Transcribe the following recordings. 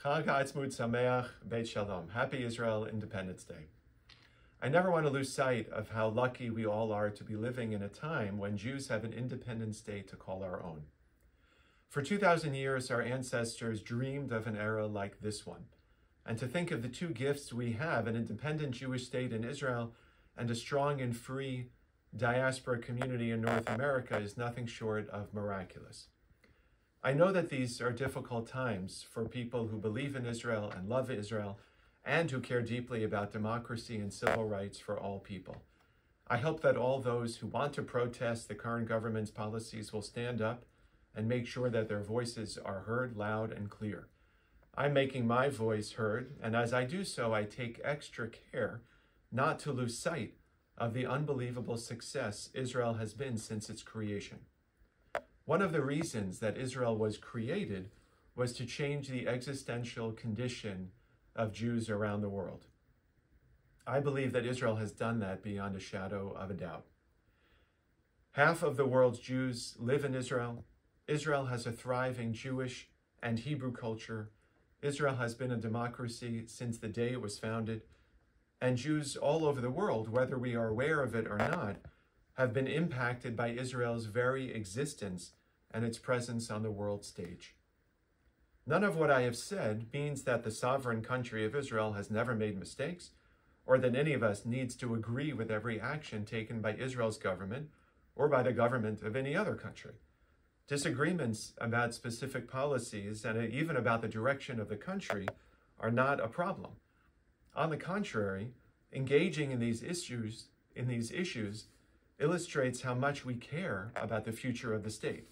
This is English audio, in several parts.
Chag Ha'atzmaut Sameach Beit Shalom. Happy Israel Independence Day. I never want to lose sight of how lucky we all are to be living in a time when Jews have an Independence Day to call our own. For 2,000 years, our ancestors dreamed of an era like this one. And to think of the two gifts we have, an independent Jewish state in Israel and a strong and free diaspora community in North America, is nothing short of miraculous. I know that these are difficult times for people who believe in Israel and love Israel and who care deeply about democracy and civil rights for all people. I hope that all those who want to protest the current government's policies will stand up and make sure that their voices are heard loud and clear. I'm making my voice heard, and as I do so, I take extra care not to lose sight of the unbelievable success Israel has been since its creation. One of the reasons that Israel was created was to change the existential condition of Jews around the world. I believe that Israel has done that beyond a shadow of a doubt. Half of the world's Jews live in Israel. Israel has a thriving Jewish and Hebrew culture. Israel has been a democracy since the day it was founded. And Jews all over the world, whether we are aware of it or not, have been impacted by Israel's very existence and its presence on the world stage. None of what I have said means that the sovereign country of Israel has never made mistakes, or that any of us needs to agree with every action taken by Israel's government or by the government of any other country. Disagreements about specific policies and even about the direction of the country are not a problem. On the contrary, engaging in these issues illustrates how much we care about the future of the state.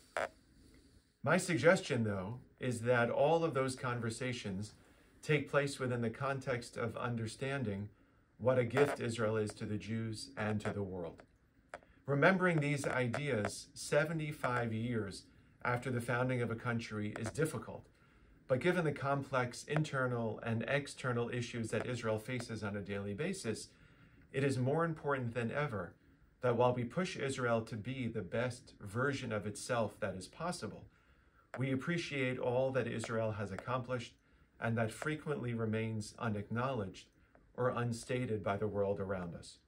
My suggestion, though, is that all of those conversations take place within the context of understanding what a gift Israel is to the Jews and to the world. Remembering these ideas 75 years after the founding of a country is difficult. But given the complex internal and external issues that Israel faces on a daily basis, it is more important than ever that while we push Israel to be the best version of itself that is possible, we appreciate all that Israel has accomplished and that frequently remains unacknowledged or unstated by the world around us.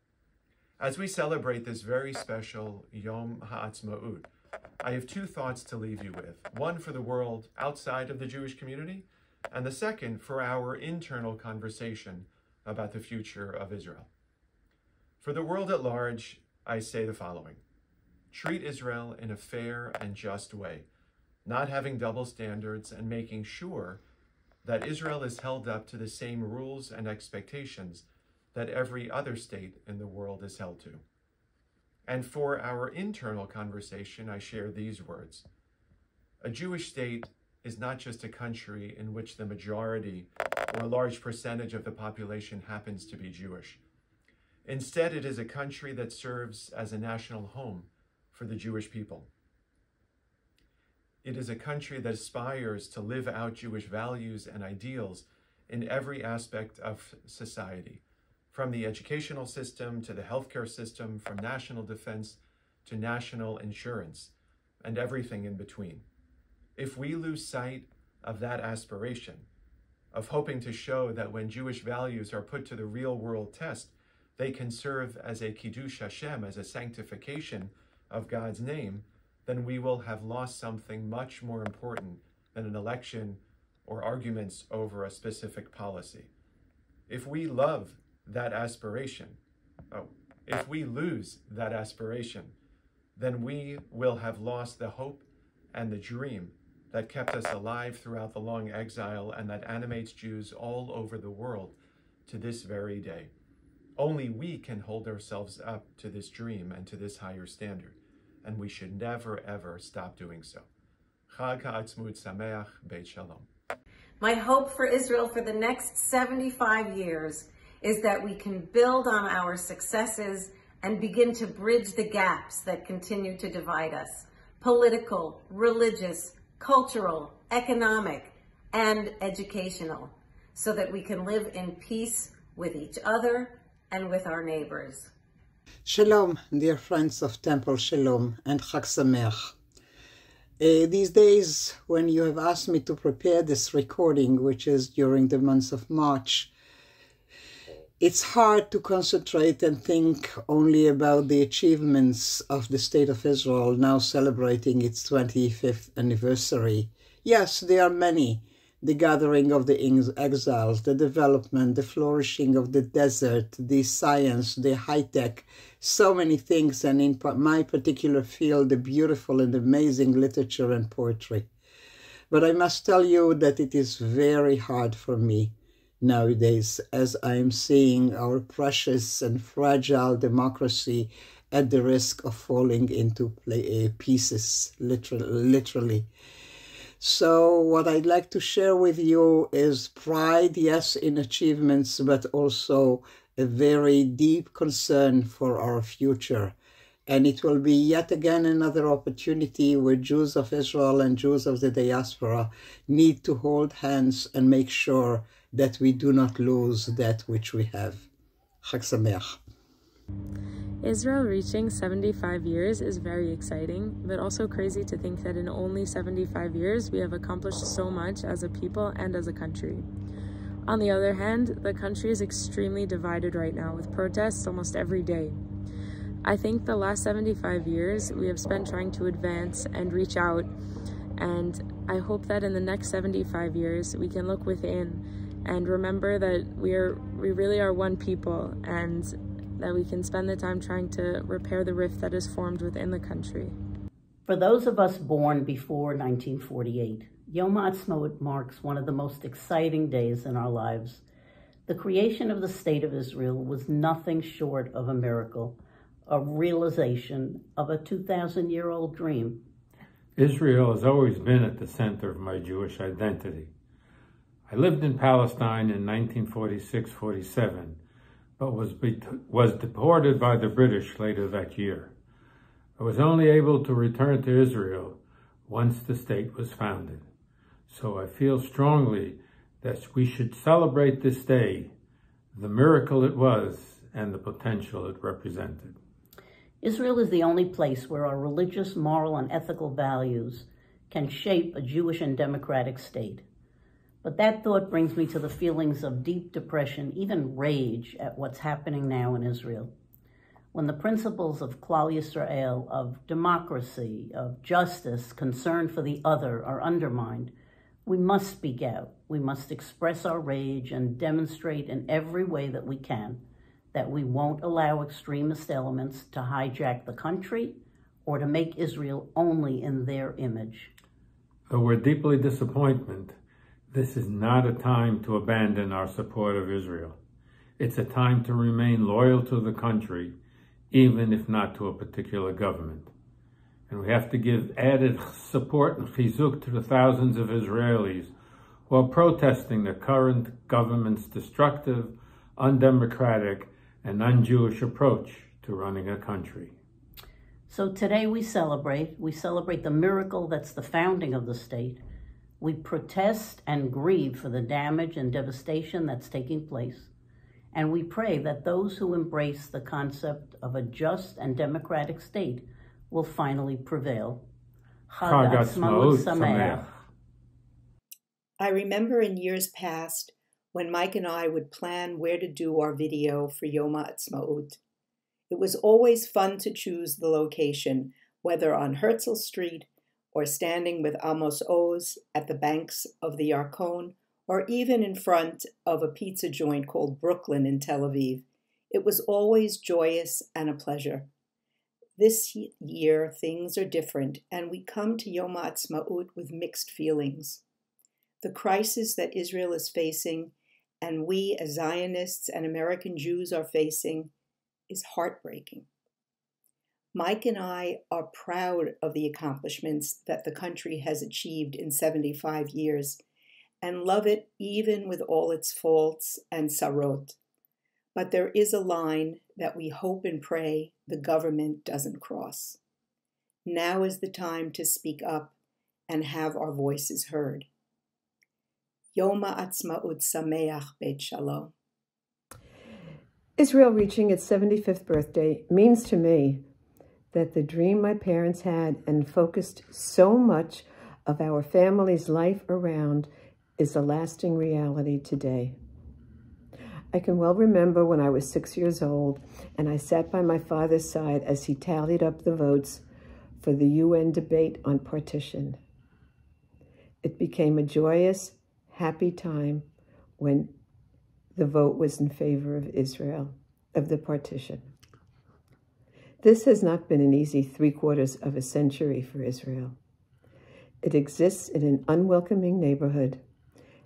As we celebrate this very special Yom Ha'atzmaut, I have two thoughts to leave you with. One for the world outside of the Jewish community, and the second for our internal conversation about the future of Israel. For the world at large, I say the following. Treat Israel in a fair and just way, not having double standards and making sure that Israel is held up to the same rules and expectations that every other state in the world is held to. And for our internal conversation, I share these words. A Jewish state is not just a country in which the majority or a large percentage of the population happens to be Jewish. Instead, it is a country that serves as a national home for the Jewish people. It is a country that aspires to live out Jewish values and ideals in every aspect of society, from the educational system to the healthcare system, from national defense to national insurance, and everything in between. If we lose sight of that aspiration, of hoping to show that when Jewish values are put to the real world test, they can serve as a Kiddush Hashem, as a sanctification of God's name, then we will have lost something much more important than an election or arguments over a specific policy. If we love that aspiration, if we lose that aspiration, then we will have lost the hope and the dream that kept us alive throughout the long exile and that animates Jews all over the world to this very day. Only we can hold ourselves up to this dream and to this higher standard, and we should never, ever stop doing so. Chag Ha'atzmaut Sameach Beit Shalom. My hope for Israel for the next 75 years is that we can build on our successes and begin to bridge the gaps that continue to divide us, political, religious, cultural, economic, and educational, so that we can live in peace with each other and with our neighbors. Shalom, dear friends of Temple Shalom, and Chag Sameach. These days, when you have asked me to prepare this recording, which is during the month of March, it's hard to concentrate and think only about the achievements of the State of Israel now celebrating its 25th anniversary. Yes, there are many. The gathering of the exiles, the development, the flourishing of the desert, the science, the high-tech, so many things, and in my particular field, the beautiful and amazing literature and poetry. But I must tell you that it is very hard for me nowadays, as I am seeing our precious and fragile democracy at the risk of falling into pieces, literally. So what I'd like to share with you is pride, yes, in achievements, but also a very deep concern for our future. And it will be yet again another opportunity where Jews of Israel and Jews of the diaspora need to hold hands and make sure that we do not lose that which we have. Chag Sameach. Israel reaching 75 years is very exciting, but also crazy to think that in only 75 years we have accomplished so much as a people and as a country. On the other hand, the country is extremely divided right now with protests almost every day. I think the last 75 years we have spent trying to advance and reach out, and I hope that in the next 75 years we can look within and remember that we really are one people, and that we can spend the time trying to repair the rift that is formed within the country. For those of us born before 1948, Yom Ha'atzmaut marks one of the most exciting days in our lives. The creation of the State of Israel was nothing short of a miracle, a realization of a 2,000-year-old dream. Israel has always been at the center of my Jewish identity. I lived in Palestine in 1946-47, but was deported by the British later that year. I was only able to return to Israel once the state was founded. So I feel strongly that we should celebrate this day, the miracle it was, and the potential it represented. Israel is the only place where our religious, moral, and ethical values can shape a Jewish and democratic state. But that thought brings me to the feelings of deep depression, even rage, at what's happening now in Israel. When the principles of Klal Yisrael, of democracy, of justice, concern for the other are undermined, we must speak out. We must express our rage and demonstrate in every way that we can that we won't allow extremist elements to hijack the country or to make Israel only in their image. Though we're deeply disappointed, this is not a time to abandon our support of Israel. It's a time to remain loyal to the country, even if not to a particular government. And we have to give added support and chizuk to the thousands of Israelis who are protesting the current government's destructive, undemocratic, and un-Jewish approach to running a country. So today we celebrate the miracle that's the founding of the state. We protest and grieve for the damage and devastation that's taking place. And we pray that those who embrace the concept of a just and democratic state will finally prevail. Chag Ha'atzmaut Sameach. I remember in years past when Mike and I would plan where to do our video for Yom Ha'atzmaut. It was always fun to choose the location, whether on Herzl Street or standing with Amos Oz at the banks of the Yarkon, or even in front of a pizza joint called Brooklyn in Tel Aviv. It was always joyous and a pleasure. This year, things are different, and we come to Yom Ha'atzmaut with mixed feelings. The crisis that Israel is facing, and we as Zionists and American Jews are facing, is heartbreaking. Mike and I are proud of the accomplishments that the country has achieved in 75 years and love it even with all its faults and sarot. But there is a line that we hope and pray the government doesn't cross. Now is the time to speak up and have our voices heard. Yom Ha'atzmaut Sameach Beit Shalom. Israel reaching its 75th birthday means to me that the dream my parents had and focused so much of our family's life around is a lasting reality today. I can well remember when I was 6 years old and I sat by my father's side as he tallied up the votes for the UN debate on partition. It became a joyous, happy time when the vote was in favor of Israel, of the partition. This has not been an easy 3/4 of a century for Israel. It exists in an unwelcoming neighborhood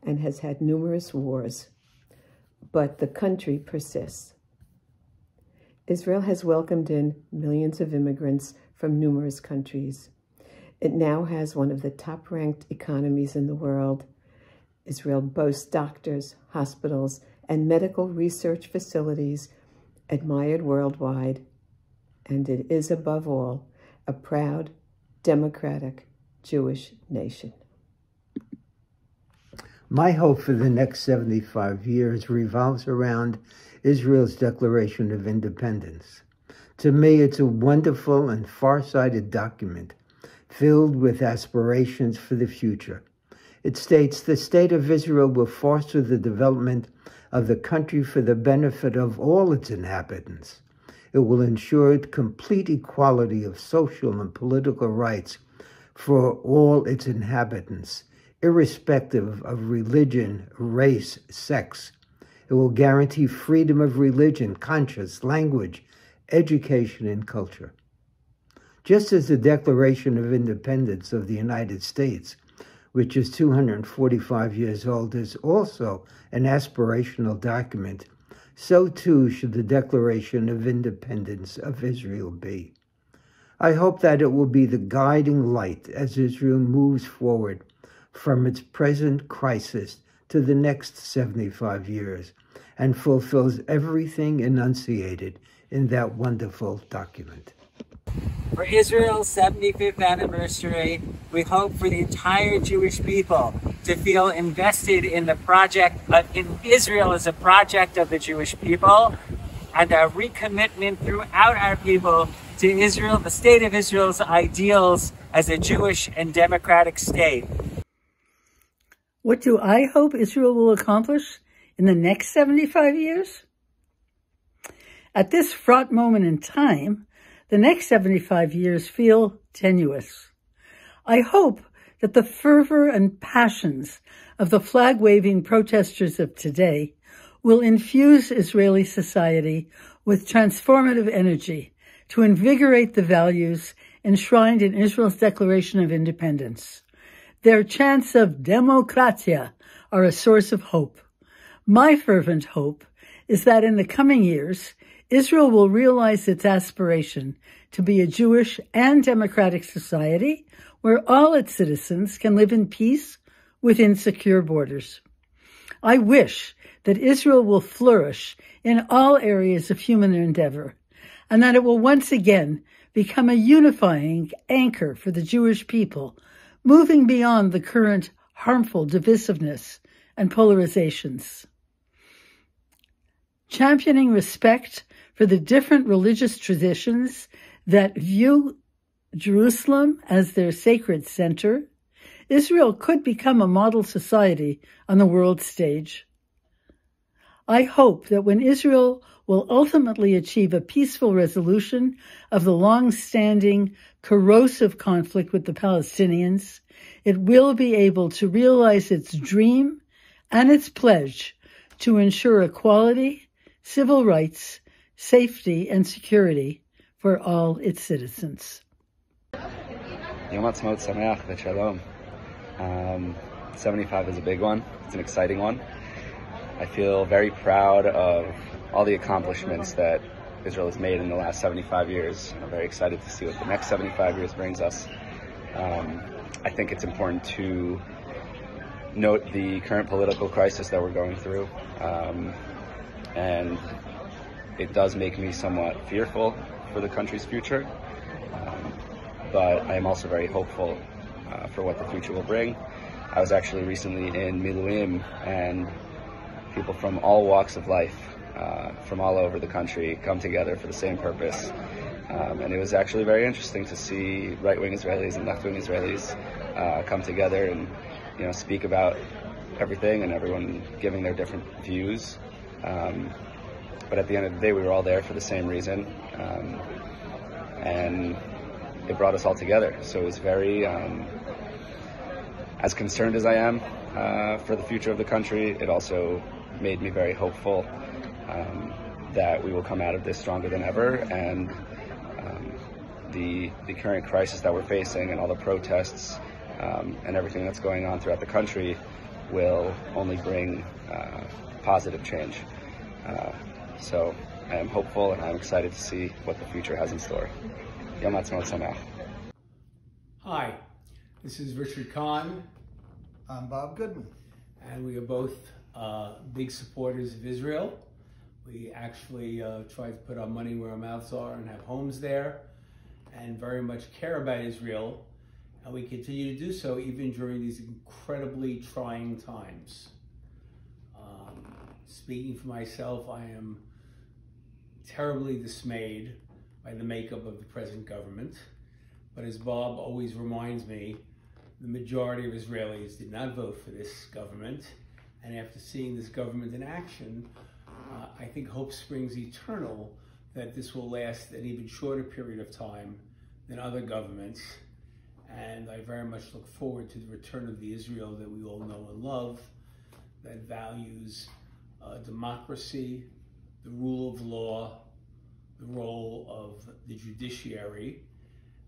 and has had numerous wars, but the country persists. Israel has welcomed in millions of immigrants from numerous countries. It now has one of the top-ranked economies in the world. Israel boasts doctors, hospitals, and medical research facilities admired worldwide, and it is, above all, a proud, democratic Jewish nation. My hope for the next 75 years revolves around Israel's Declaration of Independence. To me, it's a wonderful and far-sighted document filled with aspirations for the future. It states the state of Israel will foster the development of the country for the benefit of all its inhabitants. It will ensure complete equality of social and political rights for all its inhabitants, irrespective of religion, race, sex. It will guarantee freedom of religion, conscience, language, education, and culture. Just as the Declaration of Independence of the United States, which is 245 years old, is also an aspirational document, so too should the Declaration of Independence of Israel be. I hope that it will be the guiding light as Israel moves forward from its present crisis to the next 75 years and fulfills everything enunciated in that wonderful document. For Israel's 75th anniversary, we hope for the entire Jewish people to feel invested in the project, in Israel as a project of the Jewish people, and a recommitment throughout our people to Israel, the state of Israel's ideals as a Jewish and democratic state. What do I hope Israel will accomplish in the next 75 years? At this fraught moment in time, the next 75 years feel tenuous. I hope that the fervor and passions of the flag-waving protesters of today will infuse Israeli society with transformative energy to invigorate the values enshrined in Israel's Declaration of Independence. Their chants of demokratia are a source of hope. My fervent hope is that in the coming years, Israel will realize its aspiration to be a Jewish and democratic society where all its citizens can live in peace within secure borders. I wish that Israel will flourish in all areas of human endeavor, and that it will once again become a unifying anchor for the Jewish people, moving beyond the current harmful divisiveness and polarizations. Championing respect for the different religious traditions that view Jerusalem as their sacred center, Israel could become a model society on the world stage. I hope that when Israel will ultimately achieve a peaceful resolution of the long-standing, corrosive conflict with the Palestinians, it will be able to realize its dream and its pledge to ensure equality, civil rights, safety, and security for all its citizens. Yom Ha'atzmaut Sameach v'Shalom. 75 is a big one. It's an exciting one. I feel very proud of all the accomplishments that Israel has made in the last 75 years. I'm very excited to see what the next 75 years brings us. I think it's important to note the current political crisis that we're going through. And it does make me somewhat fearful for the country's future. But I am also very hopeful for what the future will bring. I was actually recently in Miluim, and people from all walks of life, from all over the country, come together for the same purpose, And it was actually very interesting to see right-wing Israelis and left-wing Israelis come together and, speak about everything, and everyone giving their different views. But at the end of the day, we were all there for the same reason, and it brought us all together. So it was very, as concerned as I am for the future of the country, it also made me very hopeful that we will come out of this stronger than ever, and the current crisis that we're facing and all the protests and everything that's going on throughout the country will only bring positive change. So I am hopeful, and I'm excited to see what the future has in store. Yom Ha'atzmaut Sameach. Hi, this is Richard Kahn. I'm Bob Goodman. And we are both big supporters of Israel. We actually try to put our money where our mouths are and have homes there, and very much care about Israel. And we continue to do so even during these incredibly trying times. Speaking for myself, I am terribly dismayed by the makeup of the present government. But as Bob always reminds me, the majority of Israelis did not vote for this government. And after seeing this government in action, I think hope springs eternal that this will last an even shorter period of time than other governments. And I very much look forward to the return of the Israel that we all know and love, that values democracy, the rule of law, the role of the judiciary,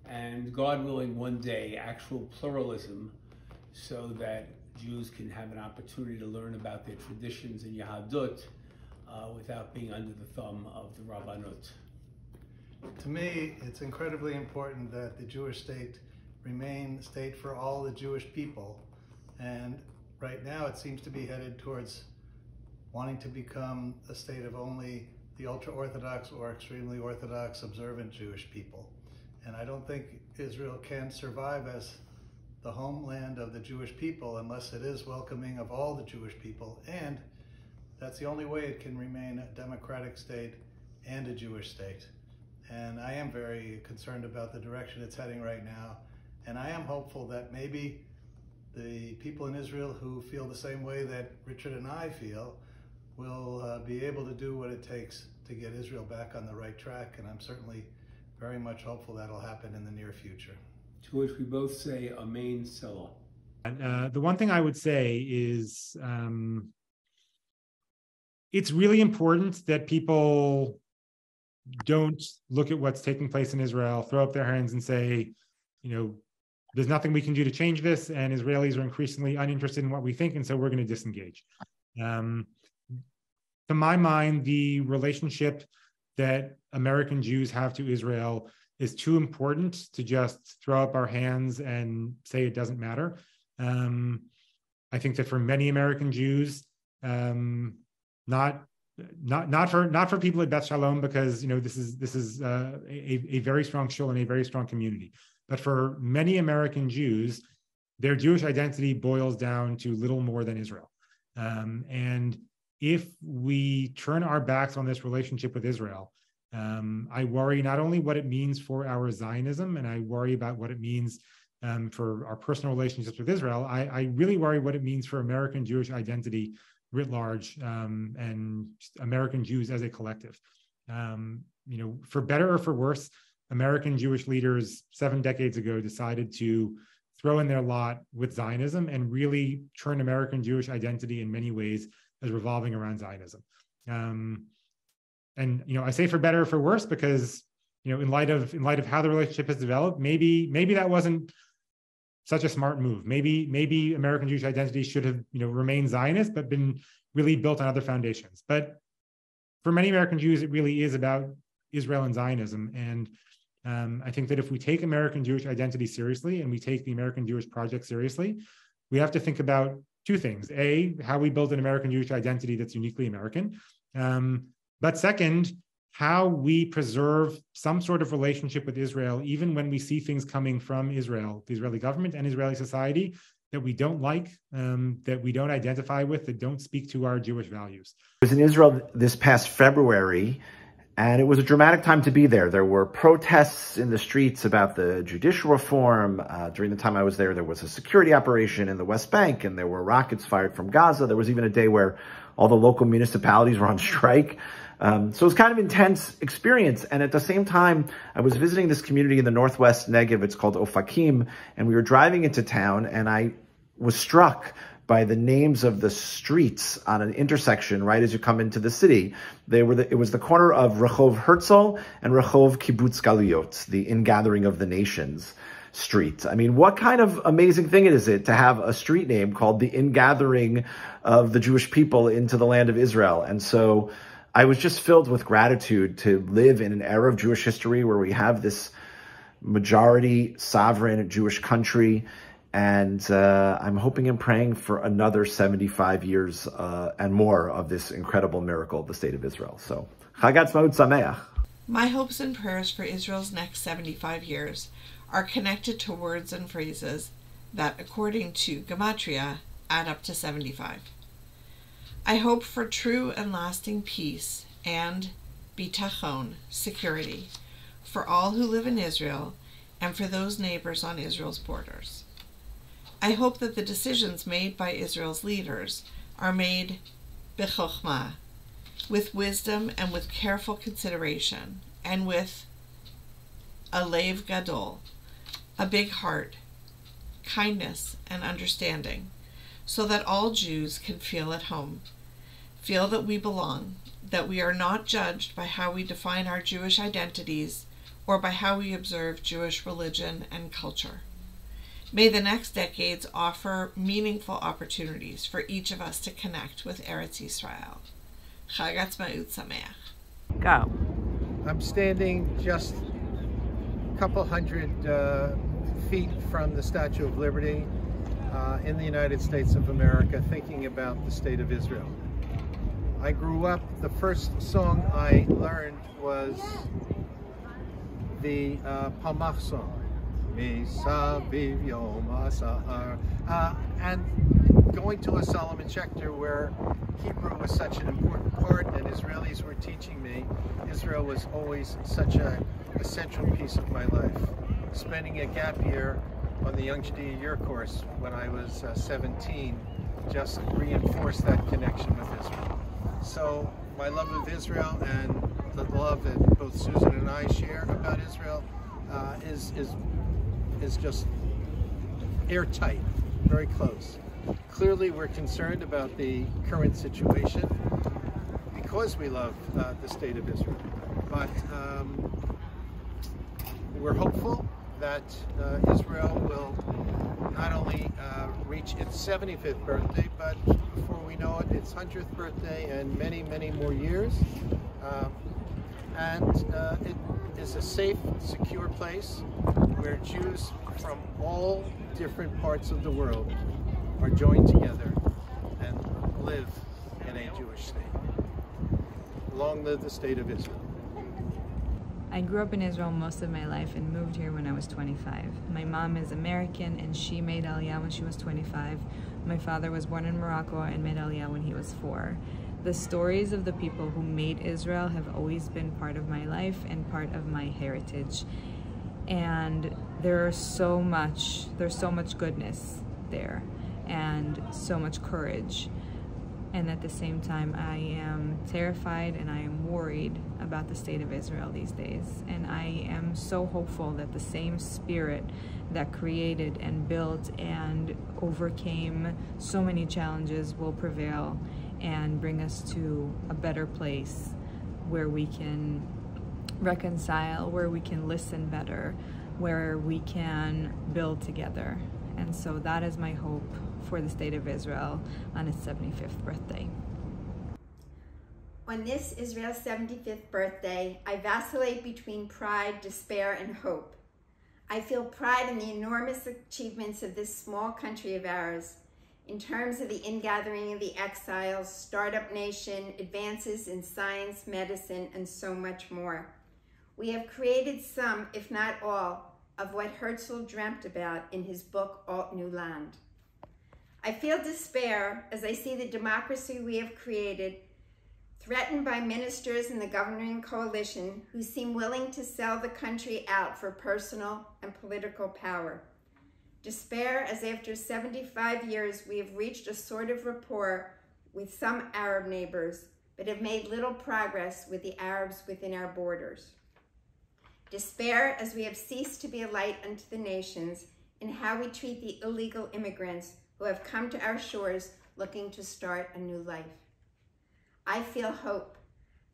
and God willing, one day, actual pluralism, so that Jews can have an opportunity to learn about their traditions in Yahadut without being under the thumb of the Rabbanut. To me, it's incredibly important that the Jewish state remain a state for all the Jewish people. And right now it seems to be headed towards wanting to become a state of only the ultra-Orthodox or extremely Orthodox observant Jewish people. And I don't think Israel can survive as the homeland of the Jewish people unless it is welcoming of all the Jewish people. And that's the only way it can remain a democratic state and a Jewish state. And I am very concerned about the direction it's heading right now. And I am hopeful that maybe the people in Israel who feel the same way that Richard and I feel will be able to do what it takes to get Israel back on the right track. And I'm certainly very much hopeful that'll happen in the near future. To which we both say Amen Selah. The one thing I would say is it's really important that people don't look at what's taking place in Israel, throw up their hands and say, there's nothing we can do to change this, and Israelis are increasingly uninterested in what we think, and so we're going to disengage. To my mind, the relationship that American Jews have to Israel is too important to just throw up our hands and say it doesn't matter. I think that for many American Jews, not for people at Beth Shalom, because this is a very strong shul and a very strong community. But for many American Jews, their Jewish identity boils down to little more than Israel. And if we turn our backs on this relationship with Israel, I worry not only what it means for our Zionism, and I worry about what it means for our personal relationships with Israel. I really worry what it means for American Jewish identity writ large, and American Jews as a collective. For better or for worse, American Jewish leaders 7 decades ago decided to throw in their lot with Zionism and really turn American Jewish identity in many ways as revolving around Zionism. And I say for better or for worse because in light of how the relationship has developed, maybe that wasn't such a smart move. Maybe American Jewish identity should have remained Zionist but been really built on other foundations. But for many American Jews, it really is about Israel and Zionism. And I think that if we take American Jewish identity seriously and we take the American Jewish Project seriously, we have to think about two things. A, how we build an American Jewish identity that's uniquely American. But second, how we preserve some sort of relationship with Israel, even when we see things coming from Israel, the Israeli government and Israeli society that we don't like, that we don't identify with, that don't speak to our Jewish values. I was in Israel this past February, And it was a dramatic time to be there. There were protests in the streets about the judicial reform. During the time I was there, there was a security operation in the West Bank, and there were rockets fired from Gaza. There was even a day where all the local municipalities were on strike. So it was kind of intense experience. And at the same time, I was visiting this community in the Northwest Negev. It's called Ofakim. And we were driving into town, and I was struck by the names of the streets on an intersection right as you come into the city. It was the corner of Rehov Herzl and Rehov Kibbutz Galuyot, the ingathering of the nations street. I mean, what kind of amazing thing is it to have a street name called the ingathering of the Jewish people into the land of Israel? And so I was just filled with gratitude to live in an era of Jewish history where we have this majority sovereign Jewish country. And I'm hoping and praying for another 75 years and more of this incredible miracle of the state of Israel. So, Chag Atzmaut Sameach. My hopes and prayers for Israel's next 75 years are connected to words and phrases that, according to Gematria, add up to 75. I hope for true and lasting peace and bitachon, security, for all who live in Israel and for those neighbors on Israel's borders. I hope that the decisions made by Israel's leaders are made b'chokhmah, with wisdom and with careful consideration, and with a lev gadol, a big heart, kindness, and understanding, so that all Jews can feel at home, feel that we belong, that we are not judged by how we define our Jewish identities or by how we observe Jewish religion and culture. May the next decades offer meaningful opportunities for each of us to connect with Eretz Yisrael. Chag Atzmaut Sameach. Go. I'm standing just a couple hundred feet from the Statue of Liberty in the United States of America, thinking about the state of Israel. I grew up, the first song I learned was the Palmach song. And going to a Solomon Schechter where Hebrew was such an important part and Israelis were teaching me, Israel was always such a central piece of my life. Spending a gap year on the Young Judea Year course when I was 17 just reinforced that connection with Israel. So my love of Israel and the love that both Susan and I share about Israel is just airtight, very close. Clearly, we're concerned about the current situation because we love the state of Israel. But we're hopeful that Israel will not only reach its 75th birthday, but before we know it, its 100th birthday and many, many more years. It is a safe, secure place where Jews from all different parts of the world are joined together and live in a Jewish state. Long live the state of Israel. I grew up in Israel most of my life and moved here when I was 25. My mom is American and she made Aliyah when she was 25. My father was born in Morocco and made Aliyah when he was 4. The stories of the people who made Israel have always been part of my life and part of my heritage. And there's so much goodness there and so much courage. And at the same time, I am terrified and I am worried about the state of Israel these days. And I am so hopeful that the same spirit that created and built and overcame so many challenges will prevail and bring us to a better place where we can reconcile, where we can listen better, where we can build together. And so that is my hope for the state of Israel on its 75th birthday. On this Israel's 75th birthday, I vacillate between pride, despair, and hope. I feel pride in the enormous achievements of this small country of ours in terms of the ingathering of the exiles, startup nation, advances in science, medicine, and so much more. We have created some, if not all, of what Herzl dreamt about in his book, Alt New Land. I feel despair as I see the democracy we have created threatened by ministers in the governing coalition who seem willing to sell the country out for personal and political power. Despair as after 75 years we have reached a sort of rapport with some Arab neighbors, but have made little progress with the Arabs within our borders. Despair as we have ceased to be a light unto the nations in how we treat the illegal immigrants who have come to our shores looking to start a new life. I feel hope.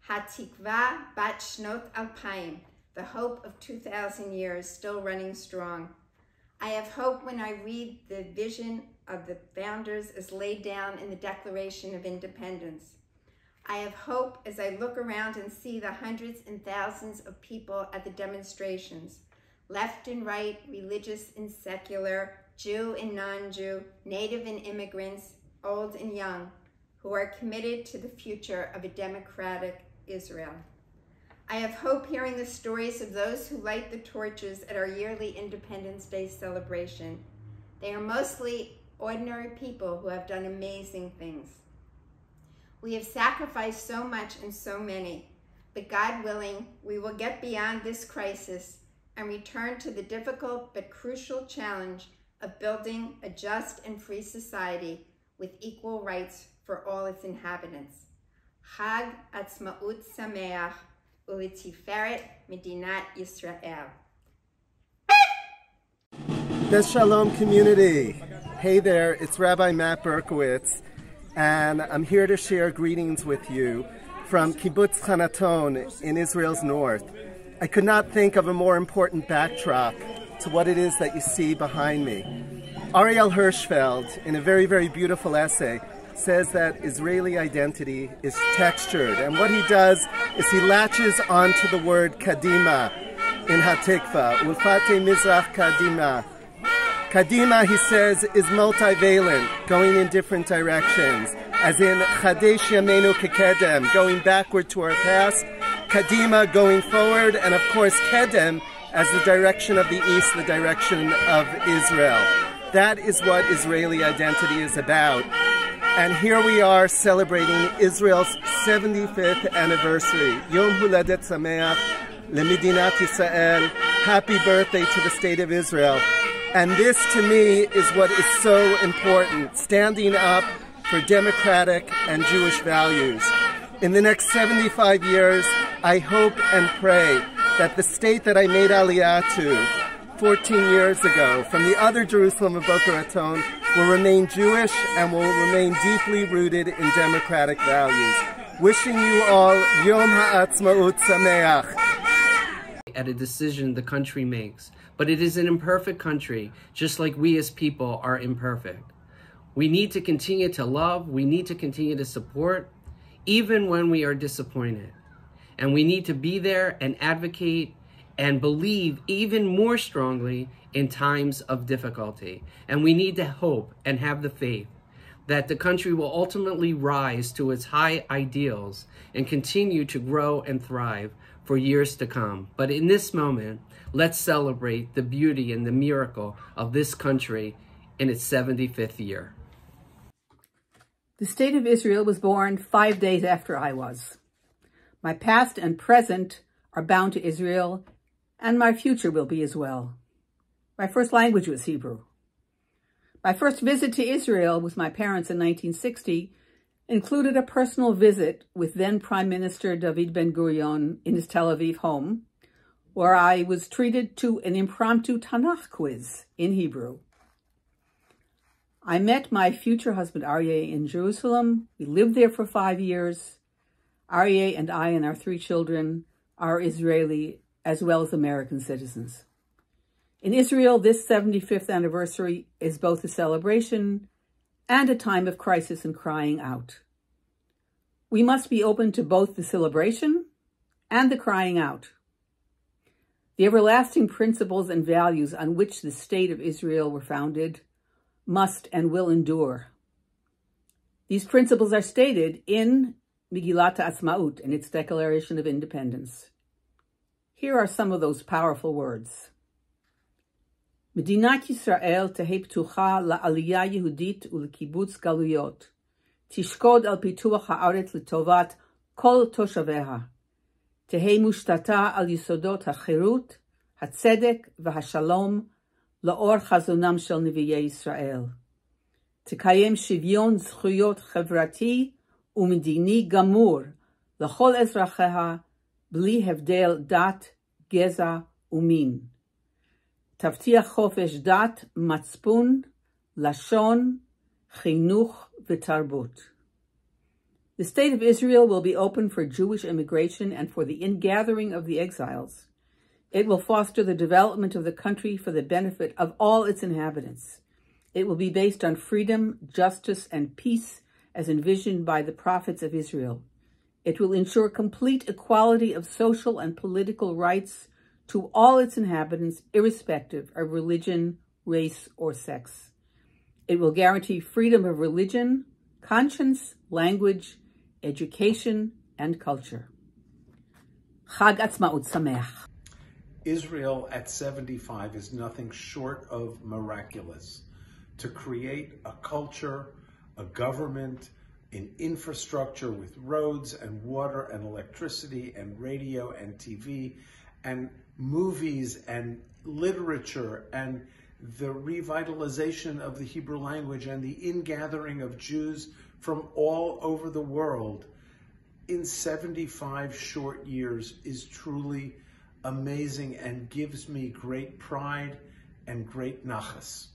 Hatikva bat shnot alpayim, the hope of 2,000 years still running strong. I have hope when I read the vision of the founders as laid down in the Declaration of Independence. I have hope as I look around and see the hundreds and thousands of people at the demonstrations, left and right, religious and secular, Jew and non-Jew, native and immigrants, old and young, who are committed to the future of a democratic Israel. I have hope hearing the stories of those who light the torches at our yearly Independence Day celebration. They are mostly ordinary people who have done amazing things. We have sacrificed so much and so many, but God willing, we will get beyond this crisis and return to the difficult but crucial challenge of building a just and free society with equal rights for all its inhabitants. Chag Atzmaut Sameach u'Tiferet Medinat Yisrael. Best Shalom community. Hey there, it's Rabbi Matt Berkowitz, and I'm here to share greetings with you from Kibbutz Hanaton in Israel's north. I could not think of a more important backdrop to what it is that you see behind me. Ariel Hirschfeld, in a very, very beautiful essay, says that Israeli identity is textured, and what he does is he latches onto the word Kadima in Hatikva, Ulfate Mizrach Kadima. Kadima, he says, is multivalent, going in different directions, as in Chadesh Yameinu Kekedem, going backward to our past, Kadima, going forward, and of course Kedem as the direction of the east, the direction of Israel. That is what Israeli identity is about. And here we are celebrating Israel's 75th anniversary. Yom Huledet Sameach LeMedinat Yisrael. Happy birthday to the State of Israel. And this, to me, is what is so important, standing up for democratic and Jewish values. In the next 75 years, I hope and pray that the state that I made Aliyah to 14 years ago from the other Jerusalem of Boca Raton will remain Jewish and will remain deeply rooted in democratic values. Wishing you all Yom Ha'atzmaut Sameach. At a decision the country makes, but it is an imperfect country, just like we as people are imperfect. We need to continue to love, we need to continue to support, even when we are disappointed. And we need to be there and advocate and believe even more strongly in times of difficulty. And we need to hope and have the faith that the country will ultimately rise to its high ideals and continue to grow and thrive for years to come. But in this moment, let's celebrate the beauty and the miracle of this country in its 75th year. The State of Israel was born 5 days after I was. My past and present are bound to Israel, and my future will be as well. My first language was Hebrew. My first visit to Israel with my parents in 1960 included a personal visit with then Prime Minister David Ben-Gurion in his Tel Aviv home, where I was treated to an impromptu Tanakh quiz in Hebrew. I met my future husband Aryeh in Jerusalem. We lived there for 5 years. Aryeh and I and our 3 children are Israeli as well as American citizens. In Israel, this 75th anniversary is both a celebration and a time of crisis and crying out. We must be open to both the celebration and the crying out. The everlasting principles and values on which the State of Israel were founded must and will endure. These principles are stated in Megillat Ha'atzmaut and its Declaration of Independence. Here are some of those powerful words. Medinat Yisrael tehei ptucha la'aliyah Yehudit u'lekibbutz galuyot. Tishkod al pituach ha'aretz letovat כל תושביה. תהא מושתתה על יסודות החירות, הצדק והשלום, לאור חזונם של נביאי ישראל. תקיים שוויון זכויות חברתי ומדיני גמור לכל אזרחיה, בלי הבדל דת, גזע ומין. תבטיח חופש דת, מצפון, לשון, חינוך ותרבות. The state of Israel will be open for Jewish immigration and for the ingathering of the exiles. It will foster the development of the country for the benefit of all its inhabitants. It will be based on freedom, justice, and peace as envisioned by the prophets of Israel. It will ensure complete equality of social and political rights to all its inhabitants, irrespective of religion, race, or sex. It will guarantee freedom of religion, conscience, language, education, and culture. Chag Atzmaut Sameach. Israel at 75 is nothing short of miraculous. To create a culture, a government, an infrastructure with roads and water and electricity and radio and TV and movies and literature and the revitalization of the Hebrew language and the ingathering of Jews from all over the world in 75 short years is truly amazing and gives me great pride and great nachas.